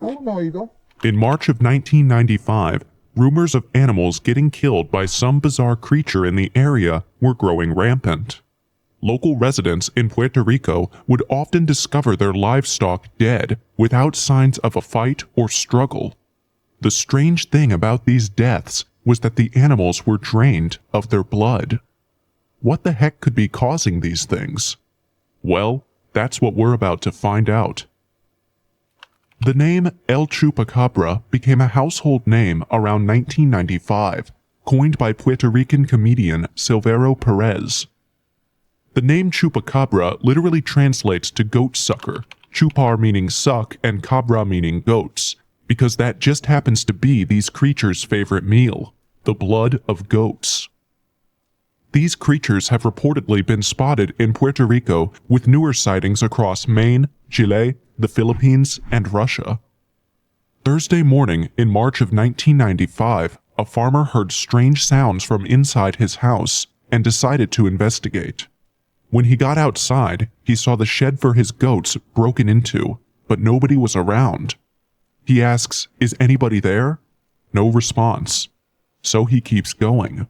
In March of 1995, rumors of animals getting killed by some bizarre creature in the area were growing rampant. Local residents in Puerto Rico would often discover their livestock dead without signs of a fight or struggle. The strange thing about these deaths was that the animals were drained of their blood. What the heck could be causing these things? Well, that's what we're about to find out. The name El Chupacabra became a household name around 1995, coined by Puerto Rican comedian Silvero Perez. The name Chupacabra literally translates to goat sucker, chupar meaning suck and cabra meaning goats, because that just happens to be these creatures' favorite meal, the blood of goats. These creatures have reportedly been spotted in Puerto Rico, with newer sightings across Maine, Chile, the Philippines, and Russia. Thursday morning in March of 1995, a farmer heard strange sounds from inside his house and decided to investigate. When he got outside, he saw the shed for his goats broken into, but nobody was around. He asks, "Is anybody there?" No response. So he keeps going.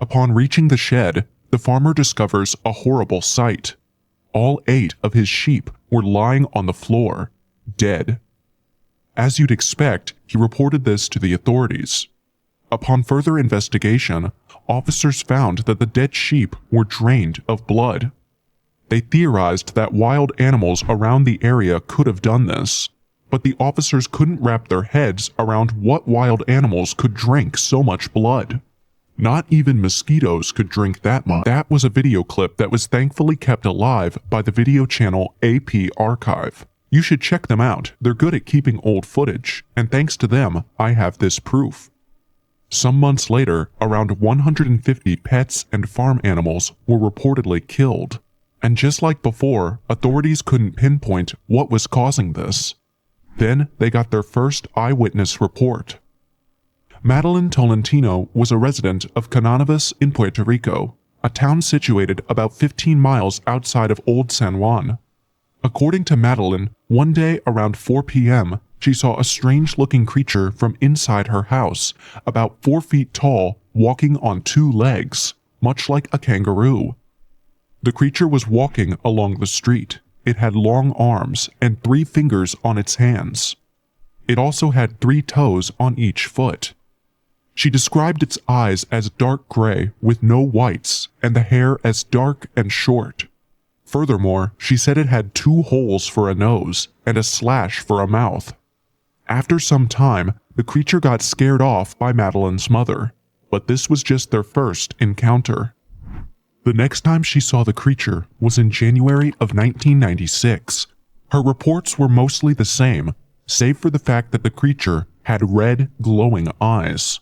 Upon reaching the shed, the farmer discovers a horrible sight. All 8 of his sheep were lying on the floor, dead. As you'd expect, he reported this to the authorities. Upon further investigation, officers found that the dead sheep were drained of blood. They theorized that wild animals around the area could have done this, but the officers couldn't wrap their heads around what wild animals could drink so much blood. Not even mosquitoes could drink that much. That was a video clip that was thankfully kept alive by the video channel AP Archive. You should check them out, they're good at keeping old footage, and thanks to them, I have this proof. Some months later, around 150 pets and farm animals were reportedly killed. And just like before, authorities couldn't pinpoint what was causing this. Then they got their first eyewitness report. Madeline Tolentino was a resident of Cananavas in Puerto Rico, a town situated about 15 miles outside of Old San Juan. According to Madeline, one day around 4 p.m., she saw a strange-looking creature from inside her house, about 4 feet tall, walking on 2 legs, much like a kangaroo. The creature was walking along the street. It had long arms and 3 fingers on its hands. It also had 3 toes on each foot. She described its eyes as dark gray with no whites and the hair as dark and short. Furthermore, she said it had 2 holes for a nose and a slash for a mouth. After some time, the creature got scared off by Madeline's mother, but this was just their first encounter. The next time she saw the creature was in January of 1996. Her reports were mostly the same, save for the fact that the creature had red, glowing eyes.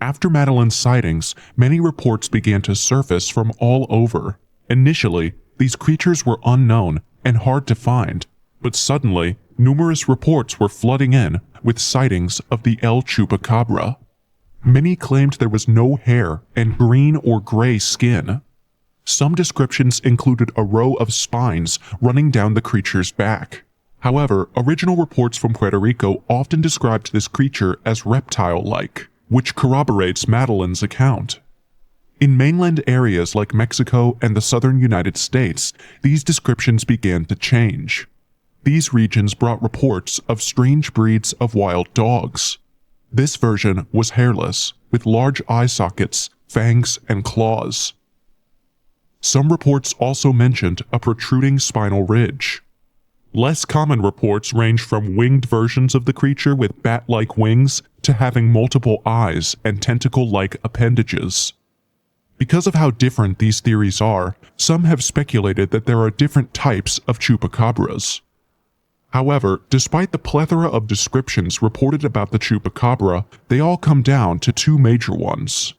After Madeline's sightings, many reports began to surface from all over. Initially, these creatures were unknown and hard to find, but suddenly, numerous reports were flooding in with sightings of the El Chupacabra. Many claimed there was no hair and green or gray skin. Some descriptions included a row of spines running down the creature's back. However, original reports from Puerto Rico often described this creature as reptile-like, which corroborates Madeline's account. In mainland areas like Mexico and the southern United States, these descriptions began to change. These regions brought reports of strange breeds of wild dogs. This version was hairless, with large eye sockets, fangs, and claws. Some reports also mentioned a protruding spinal ridge. Less common reports range from winged versions of the creature with bat-like wings to having multiple eyes and tentacle-like appendages. Because of how different these theories are, some have speculated that there are different types of chupacabras. However, despite the plethora of descriptions reported about the chupacabra, they all come down to 2 major ones.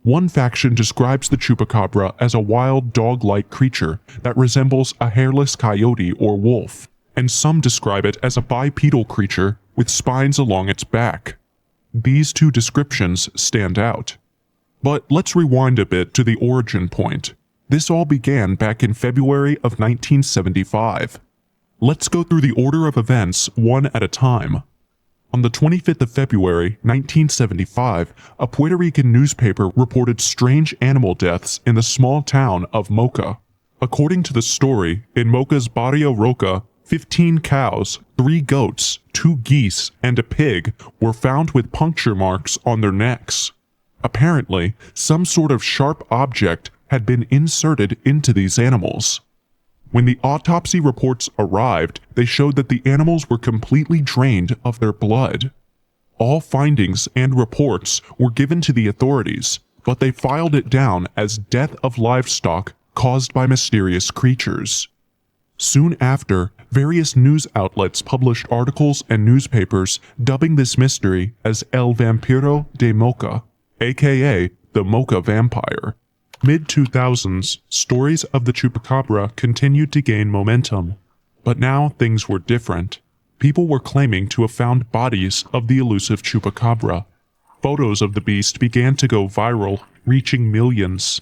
One faction describes the chupacabra as a wild dog-like creature that resembles a hairless coyote or wolf, and some describe it as a bipedal creature with spines along its back. These 2 descriptions stand out. But let's rewind a bit to the origin point. This all began back in February of 1975. Let's go through the order of events one at a time. On the 25th of February, 1975, a Puerto Rican newspaper reported strange animal deaths in the small town of Moca. According to the story, in Moca's Barrio Roca, 15 cows, 3 goats, 2 geese, and a pig were found with puncture marks on their necks. Apparently, some sort of sharp object had been inserted into these animals. When the autopsy reports arrived, they showed that the animals were completely drained of their blood. All findings and reports were given to the authorities, but they filed it down as death of livestock caused by mysterious creatures. Soon after, various news outlets published articles and newspapers dubbing this mystery as El Vampiro de Moca, aka the Moca Vampire. Mid-2000s, stories of the Chupacabra continued to gain momentum. But now things were different. People were claiming to have found bodies of the elusive Chupacabra. Photos of the beast began to go viral, reaching millions.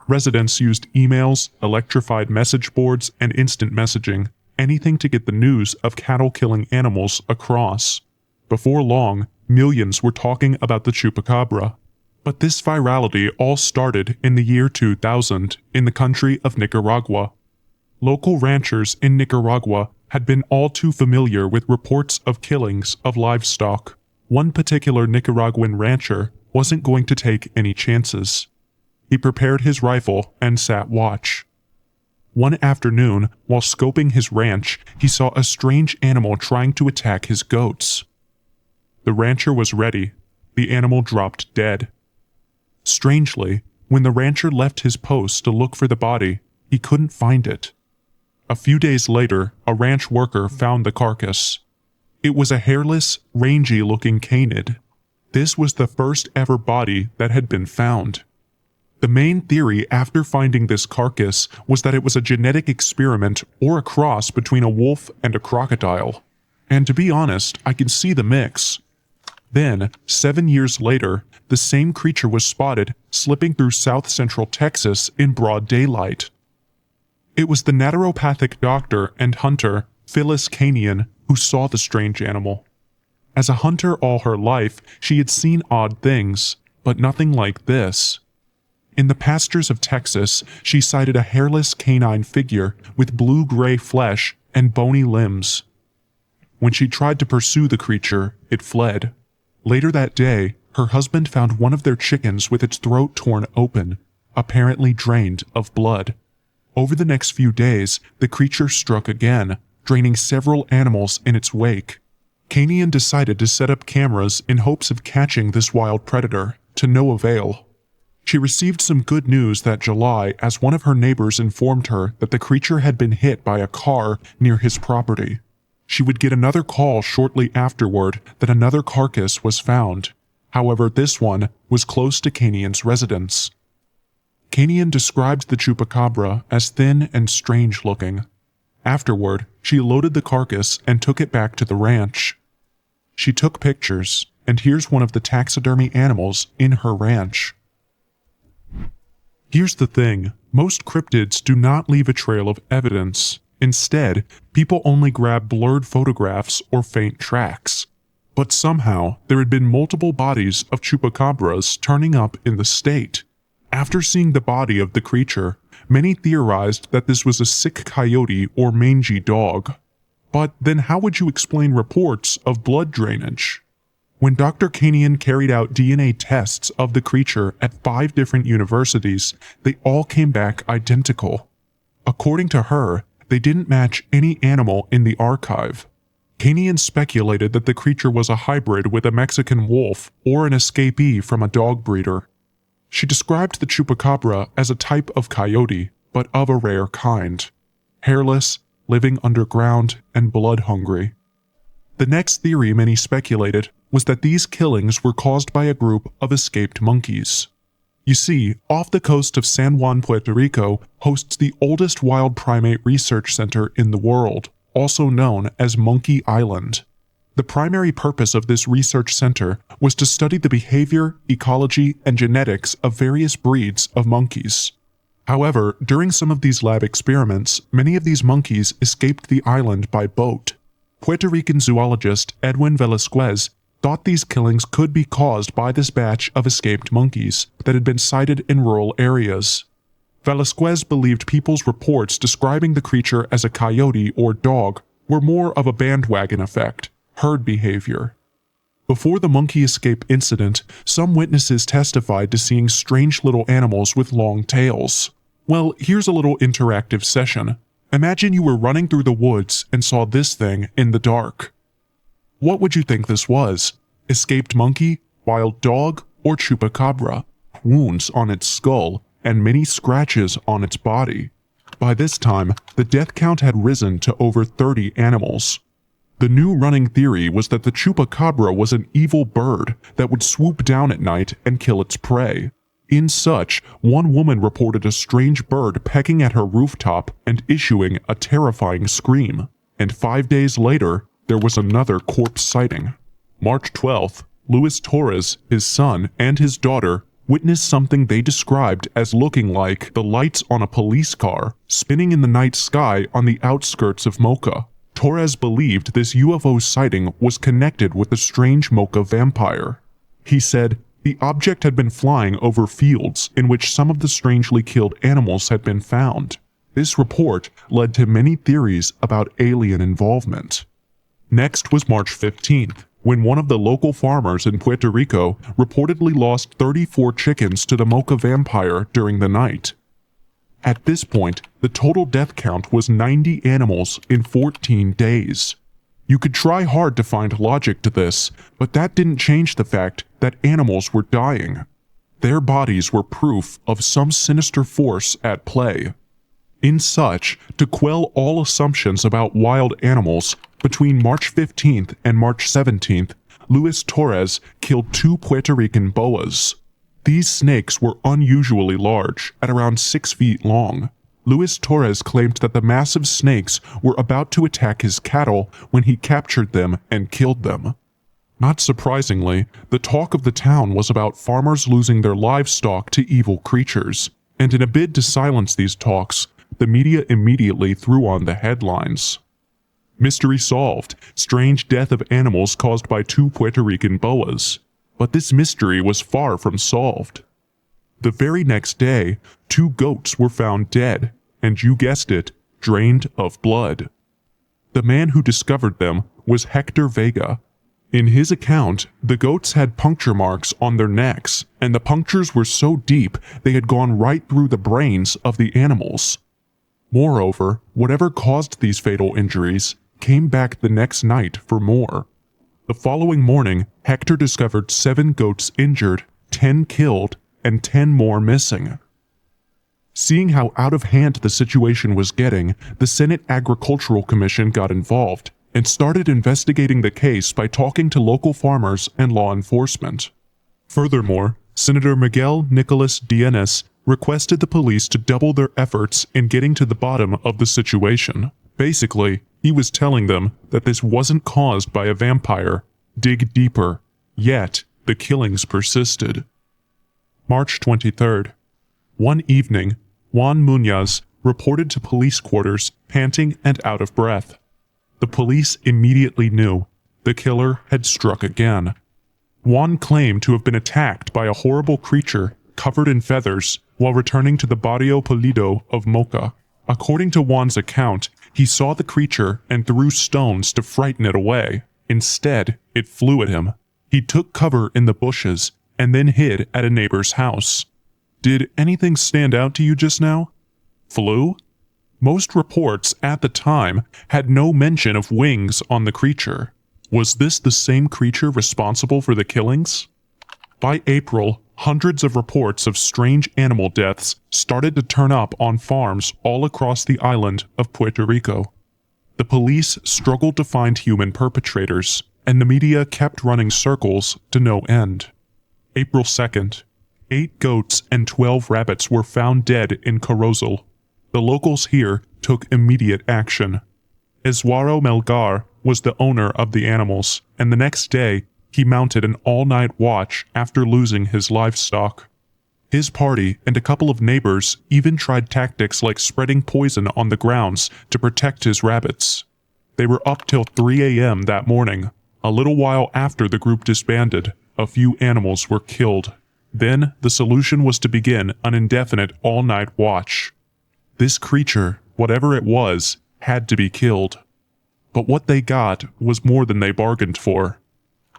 Residents used emails, electrified message boards, and instant messaging, anything to get the news of cattle-killing animals across. Before long, millions were talking about the Chupacabra. But this virality all started in the year 2000 in the country of Nicaragua. Local ranchers in Nicaragua had been all too familiar with reports of killings of livestock. One particular Nicaraguan rancher wasn't going to take any chances. He prepared his rifle and sat watch. One afternoon, while scoping his ranch, he saw a strange animal trying to attack his goats. The rancher was ready. The animal dropped dead. Strangely, when the rancher left his post to look for the body, he couldn't find it. A few days later, a ranch worker found the carcass. It was a hairless, rangy-looking canid. This was the first ever body that had been found. The main theory after finding this carcass was that it was a genetic experiment or a cross between a wolf and a crocodile. And to be honest, I can see the mix. Then, 7 years later, the same creature was spotted slipping through south-central Texas in broad daylight. It was the naturopathic doctor and hunter Phyllis Kanian who saw the strange animal. As a hunter all her life, she had seen odd things, but nothing like this. In the pastures of Texas, she sighted a hairless canine figure with blue-gray flesh and bony limbs. When she tried to pursue the creature, it fled. Later that day, her husband found one of their chickens with its throat torn open, apparently drained of blood. Over the next few days, the creature struck again, draining several animals in its wake. Kanian decided to set up cameras in hopes of catching this wild predator, to no avail. She received some good news that July as one of her neighbors informed her that the creature had been hit by a car near his property. She would get another call shortly afterward that another carcass was found. However, this one was close to Kanian's residence. Kanian described the Chupacabra as thin and strange-looking. Afterward, she loaded the carcass and took it back to the ranch. She took pictures, and here's one of the taxidermy animals in her ranch. Here's the thing, most cryptids do not leave a trail of evidence. Instead, people only grab blurred photographs or faint tracks. But somehow, there had been multiple bodies of chupacabras turning up in the state. After seeing the body of the creature, many theorized that this was a sick coyote or mangy dog. But then how would you explain reports of blood drainage? When Dr. Kanian carried out DNA tests of the creature at 5 different universities, they all came back identical. According to her, they didn't match any animal in the archive. Kanian speculated that the creature was a hybrid with a Mexican wolf or an escapee from a dog breeder. She described the chupacabra as a type of coyote, but of a rare kind. Hairless, living underground, and blood-hungry. The next theory many speculated was that these killings were caused by a group of escaped monkeys. You see, off the coast of San Juan, Puerto Rico, hosts the oldest wild primate research center in the world, also known as Monkey Island. The primary purpose of this research center was to study the behavior, ecology, and genetics of various breeds of monkeys. However, during some of these lab experiments, many of these monkeys escaped the island by boat. Puerto Rican zoologist Edwin Velasquez thought these killings could be caused by this batch of escaped monkeys that had been sighted in rural areas. Velasquez believed people's reports describing the creature as a coyote or dog were more of a bandwagon effect, herd behavior. Before the monkey escape incident, some witnesses testified to seeing strange little animals with long tails. Well, here's a little interactive session. Imagine you were running through the woods and saw this thing in the dark. What would you think this was? Escaped monkey, wild dog, or chupacabra? Wounds on its skull and many scratches on its body. By this time, the death count had risen to over 30 animals. The new running theory was that the chupacabra was an evil bird that would swoop down at night and kill its prey. In such, one woman reported a strange bird pecking at her rooftop and issuing a terrifying scream. And 5 days later, there was another corpse sighting. March 12th, Luis Torres, his son, and his daughter witnessed something they described as looking like the lights on a police car spinning in the night sky on the outskirts of Mocha. Torres believed this UFO sighting was connected with the strange Mocha vampire. He said, the object had been flying over fields in which some of the strangely killed animals had been found. This report led to many theories about alien involvement. Next was March 15th, when one of the local farmers in Puerto Rico reportedly lost 34 chickens to the Mocha vampire during the night. At this point, the total death count was 90 animals in 14 days. You could try hard to find logic to this, but that didn't change the fact that animals were dying. Their bodies were proof of some sinister force at play. In such, to quell all assumptions about wild animals, between March 15th and March 17th, Luis Torres killed 2 Puerto Rican boas. These snakes were unusually large, at around 6 feet long. Luis Torres claimed that the massive snakes were about to attack his cattle when he captured them and killed them. Not surprisingly, the talk of the town was about farmers losing their livestock to evil creatures, and in a bid to silence these talks, the media immediately threw on the headlines. Mystery solved, strange death of animals caused by 2 Puerto Rican boas. But this mystery was far from solved. The very next day, 2 goats were found dead, and you guessed it, drained of blood. The man who discovered them was Hector Vega. In his account, the goats had puncture marks on their necks, and the punctures were so deep they had gone right through the brains of the animals. Moreover, whatever caused these fatal injuries came back the next night for more. The following morning, Hector discovered 7 goats injured, 10 killed, and 10 more missing. Seeing how out of hand the situation was getting, the Senate Agricultural Commission got involved and started investigating the case by talking to local farmers and law enforcement. Furthermore, Senator Miguel Nicolas Dienes requested the police to double their efforts in getting to the bottom of the situation. Basically, he was telling them that this wasn't caused by a vampire. Dig deeper. Yet, the killings persisted. March 23rd. One evening, Juan Muñoz reported to police quarters, panting and out of breath. The police immediately knew the killer had struck again. Juan claimed to have been attacked by a horrible creature covered in feathers while returning to the Barrio Pulido of Mocha. According to Juan's account, he saw the creature and threw stones to frighten it away. Instead, it flew at him. He took cover in the bushes and then hid at a neighbor's house. Did anything stand out to you just now? Flew? Most reports at the time had no mention of wings on the creature. Was this the same creature responsible for the killings? By April, hundreds of reports of strange animal deaths started to turn up on farms all across the island of Puerto Rico. The police struggled to find human perpetrators, and the media kept running circles to no end. April 2nd, 8 goats and 12 rabbits were found dead in Corozal. The locals here took immediate action. Eduardo Melgar was the owner of the animals, and the next day he mounted an all-night watch after losing his livestock. His party and a couple of neighbors even tried tactics like spreading poison on the grounds to protect his rabbits. They were up till 3 a.m. that morning. A little while after the group disbanded, a few animals were killed. Then, the solution was to begin an indefinite all-night watch. This creature, whatever it was, had to be killed. But what they got was more than they bargained for.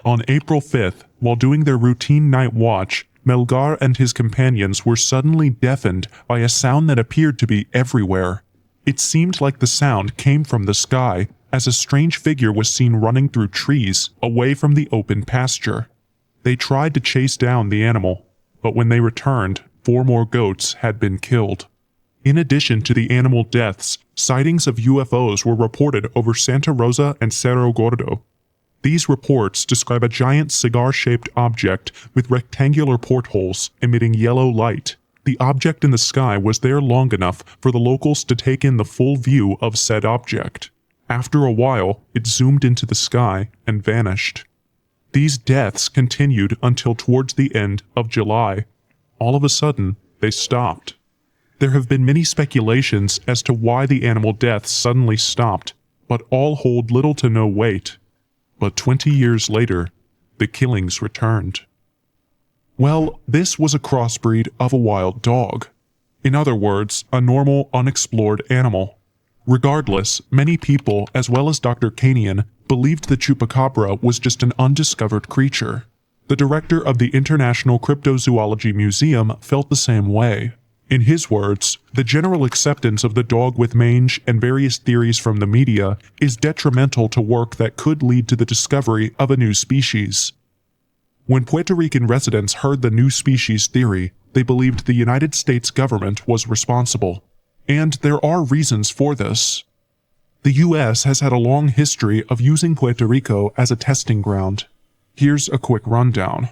On April 5th, while doing their routine night watch, Melgar and his companions were suddenly deafened by a sound that appeared to be everywhere. It seemed like the sound came from the sky, as a strange figure was seen running through trees, away from the open pasture. They tried to chase down the animal, but when they returned, 4 more goats had been killed. In addition to the animal deaths, sightings of UFOs were reported over Santa Rosa and Cerro Gordo. These reports describe a giant cigar-shaped object with rectangular portholes emitting yellow light. The object in the sky was there long enough for the locals to take in the full view of said object. After a while, it zoomed into the sky and vanished. These deaths continued until towards the end of July. All of a sudden, they stopped. There have been many speculations as to why the animal deaths suddenly stopped, but all hold little to no weight. But 20 years later, the killings returned. Well, this was a crossbreed of a wild dog. In other words, a normal, unexplored animal. Regardless, many people, as well as Dr. Kanian, believed the chupacabra was just an undiscovered creature. The director of the International Cryptozoology Museum felt the same way. In his words, the general acceptance of the dog with mange and various theories from the media is detrimental to work that could lead to the discovery of a new species. When Puerto Rican residents heard the new species theory, they believed the United States government was responsible. And there are reasons for this. The U.S. has had a long history of using Puerto Rico as a testing ground. Here's a quick rundown.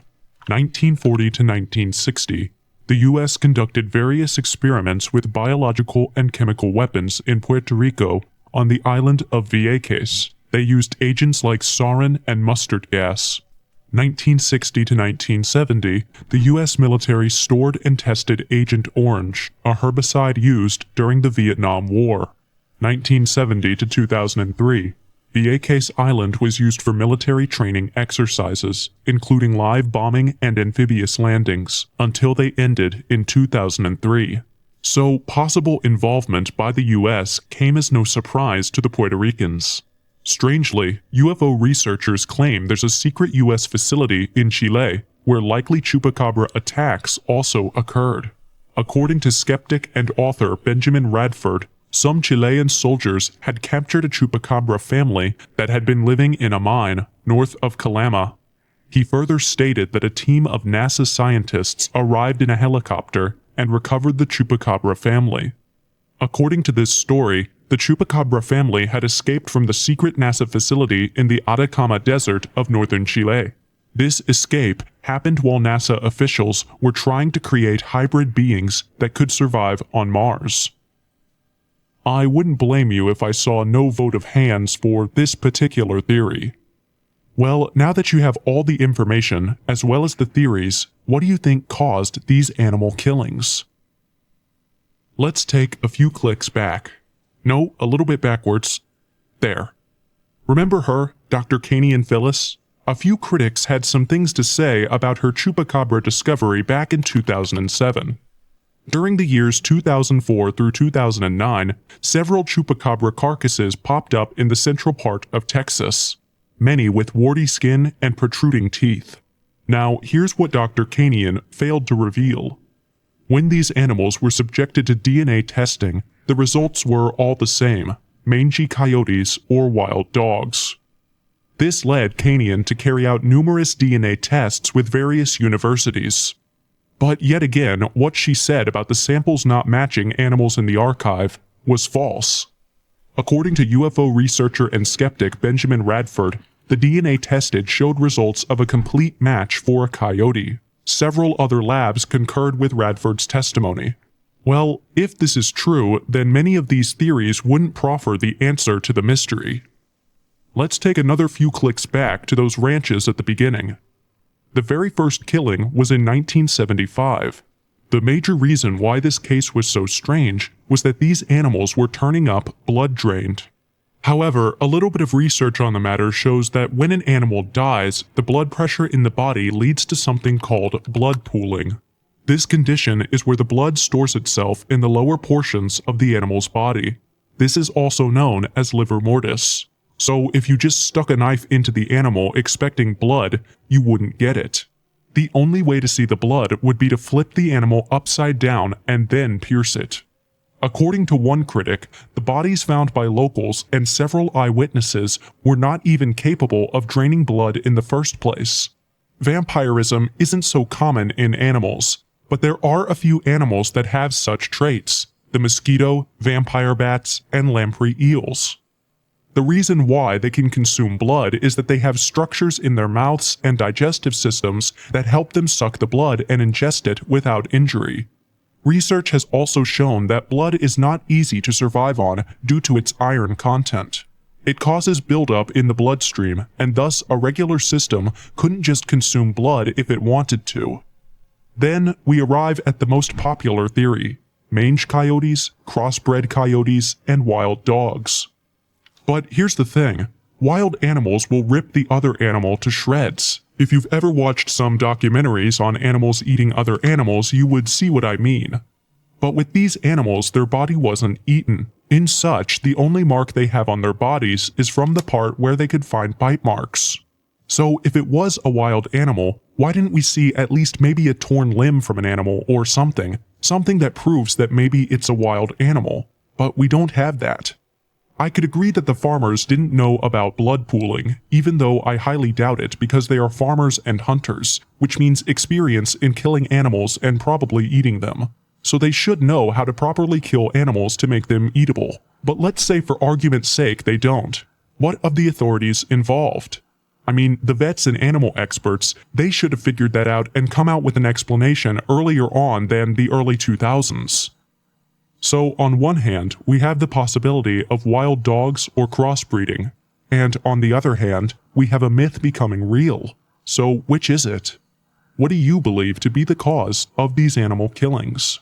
1940 to 1960. The U.S. conducted various experiments with biological and chemical weapons in Puerto Rico on the island of Vieques. They used agents like sarin and mustard gas. 1960 to 1970, the U.S. military stored and tested Agent Orange, a herbicide used during the Vietnam War. 1970 to 2003, Vieques Island was used for military training exercises, including live bombing and amphibious landings, until they ended in 2003. So, possible involvement by the U.S. came as no surprise to the Puerto Ricans. Strangely, UFO researchers claim there's a secret U.S. facility in Chile where likely chupacabra attacks also occurred. According to skeptic and author Benjamin Radford, some Chilean soldiers had captured a chupacabra family that had been living in a mine north of Calama. He further stated that a team of NASA scientists arrived in a helicopter and recovered the chupacabra family. According to this story, the chupacabra family had escaped from the secret NASA facility in the Atacama Desert of northern Chile. This escape happened while NASA officials were trying to create hybrid beings that could survive on Mars. I wouldn't blame you if I saw no vote of hands for this particular theory. Well, now that you have all the information, as well as the theories, what do you think caused these animal killings? Let's take a few clicks back. No, a little bit backwards. There. Remember her, Dr. Kanian Phyllis? A few critics had some things to say about her chupacabra discovery back in 2007. During the years 2004 through 2009, several chupacabra carcasses popped up in the central part of Texas, many with warty skin and protruding teeth. Now, here's what Dr. Kanian failed to reveal. When these animals were subjected to DNA testing, the results were all the same: mangy coyotes or wild dogs. This led Kanian to carry out numerous DNA tests with various universities. But yet again, what she said about the samples not matching animals in the archive was false. According to UFO researcher and skeptic Benjamin Radford, the DNA tested showed results of a complete match for a coyote. Several other labs concurred with Radford's testimony. Well, if this is true, then many of these theories wouldn't proffer the answer to the mystery. Let's take another few clicks back to those ranches at the beginning. The very first killing was in 1975. The major reason why this case was so strange was that these animals were turning up blood-drained. However, a little bit of research on the matter shows that when an animal dies, the blood pressure in the body leads to something called blood pooling. This condition is where the blood stores itself in the lower portions of the animal's body. This is also known as livor mortis. So if you just stuck a knife into the animal expecting blood, you wouldn't get it. The only way to see the blood would be to flip the animal upside down and then pierce it. According to one critic, the bodies found by locals and several eyewitnesses were not even capable of draining blood in the first place. Vampirism isn't so common in animals, but there are a few animals that have such traits: the mosquito, vampire bats, and lamprey eels. The reason why they can consume blood is that they have structures in their mouths and digestive systems that help them suck the blood and ingest it without injury. Research has also shown that blood is not easy to survive on due to its iron content. It causes buildup in the bloodstream, and thus a regular system couldn't just consume blood if it wanted to. Then we arrive at the most popular theory: mange coyotes, crossbred coyotes, and wild dogs. But here's the thing, wild animals will rip the other animal to shreds. If you've ever watched some documentaries on animals eating other animals, you would see what I mean. But with these animals, their body wasn't eaten. In such, the only mark they have on their bodies is from the part where they could find bite marks. So if it was a wild animal, why didn't we see at least maybe a torn limb from an animal or something that proves that maybe it's a wild animal? But we don't have that. I could agree that the farmers didn't know about blood pooling, even though I highly doubt it because they are farmers and hunters, which means experience in killing animals and probably eating them. So they should know how to properly kill animals to make them eatable. But let's say for argument's sake they don't. What of the authorities involved? I mean, the vets and animal experts, they should have figured that out and come out with an explanation earlier on than the early 2000s. So on one hand, we have the possibility of wild dogs or crossbreeding, and on the other hand, we have a myth becoming real. So which is it? What do you believe to be the cause of these animal killings?